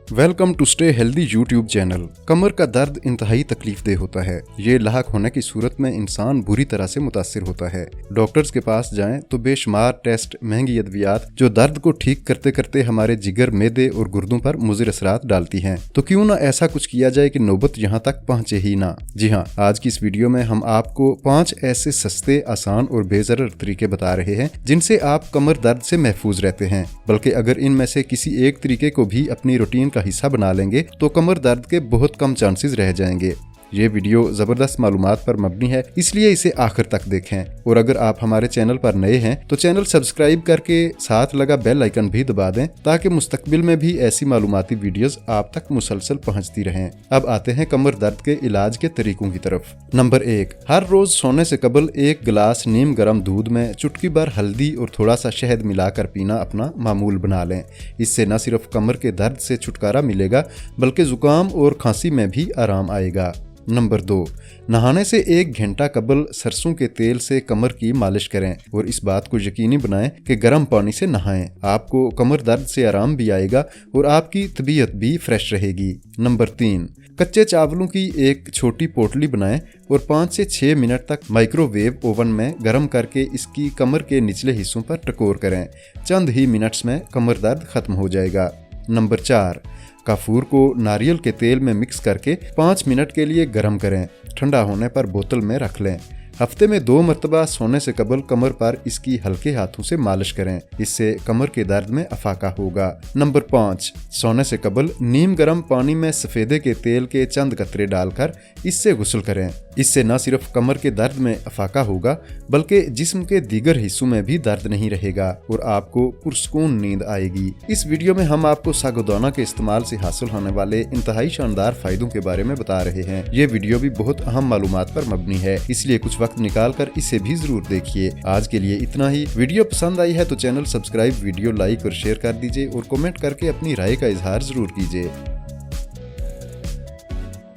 Welcome to stay healthy YouTube channel. कमर का दर्द इंतहाई तकलीफदेह होता है। ये लाहक होने की सूरत में इंसान बुरी तरह से मुतासिर होता है। डॉक्टर्स के पास जाएं तो बेशुमार टेस्ट, महंगी अद्वियात जो दर्द को ठीक करते करते हमारे जिगर, मैदे और गुर्दों पर मुज़िर असरात डालती हैं। तो क्यों ना ऐसा कुछ किया जाए कि नौबत यहाँ तक पहुँचे ही ना। जी हाँ, आज की इस वीडियो में हम आपको 5 ऐसे सस्ते, आसान और बेज़रर तरीके बता रहे हैं जिनसे आप कमर दर्द से महफूज रहते हैं। बल्कि अगर इनमें से किसी एक तरीके को भी अपनी रूटीन का हिस्सा बना लेंगे तो कमर दर्द के बहुत कम चांसेस रह जाएंगे। ये वीडियो जबरदस्त मालूमात पर मबनी है, इसलिए इसे आखिर तक देखें। और अगर आप हमारे चैनल पर नए हैं तो चैनल सब्सक्राइब करके साथ लगा बेल आइकन भी दबा दें ताकि मुस्तकबिल में भी ऐसी मालूमाती वीडियोस आप तक मुसलसल पहुंचती रहें। अब आते हैं कमर दर्द के इलाज के तरीकों की तरफ। नंबर 1, हर रोज सोने से कबल 1 गिलास नीम गर्म दूध में चुटकी भर हल्दी और थोड़ा सा शहद मिलाकर पीना अपना मामूल बना लें। इससे न सिर्फ कमर के दर्द से छुटकारा मिलेगा बल्कि जुकाम और खांसी में भी आराम आएगा। नंबर 2, नहाने से 1 घंटा कबल सरसों के तेल से कमर की मालिश करें और इस बात को यकीनी बनाएं कि गर्म पानी से नहाएं। आपको कमर दर्द से आराम भी आएगा और आपकी तबीयत भी फ्रेश रहेगी। नंबर 3, कच्चे चावलों की एक छोटी पोटली बनाएं और 5 से 6 मिनट तक माइक्रोवेव ओवन में गर्म करके इसकी कमर के निचले हिस्सों पर टकोर करें। चंद ही मिनट्स में कमर दर्द खत्म हो जाएगा। नंबर 4, काफूर को नारियल के तेल में मिक्स करके 5 मिनट के लिए गर्म करें। ठंडा होने पर बोतल में रख लें। हफ्ते में 2 मरतबा सोने से कबल कमर पर इसकी हल्के हाथों से मालिश करें। इससे कमर के दर्द में अफाका होगा। नंबर 5, सोने से कबल नीम गर्म पानी में सफेदे के तेल के चंद कतरे डालकर इससे गुस्ल करें। इससे न सिर्फ कमर के दर्द में अफाका होगा बल्कि जिस्म के दीगर हिस्सों में भी दर्द नहीं रहेगा और आपको पुरसकून नींद आएगी। इस वीडियो में हम आपको सागोदाना के इस्तेमाल से हासिल होने वाले इंतहाई शानदार फायदों के बारे में बता रहे हैं। ये वीडियो भी बहुत अहम मालूमात पर मबनी है, इसलिए कुछ वक्त निकाल कर इसे भी जरूर देखिए। आज के लिए इतना ही। वीडियो पसंद आई है तो चैनल सब्सक्राइब, वीडियो लाइक और शेयर कर दीजिए और कमेंट करके अपनी राय का इजहार जरूर कीजिए।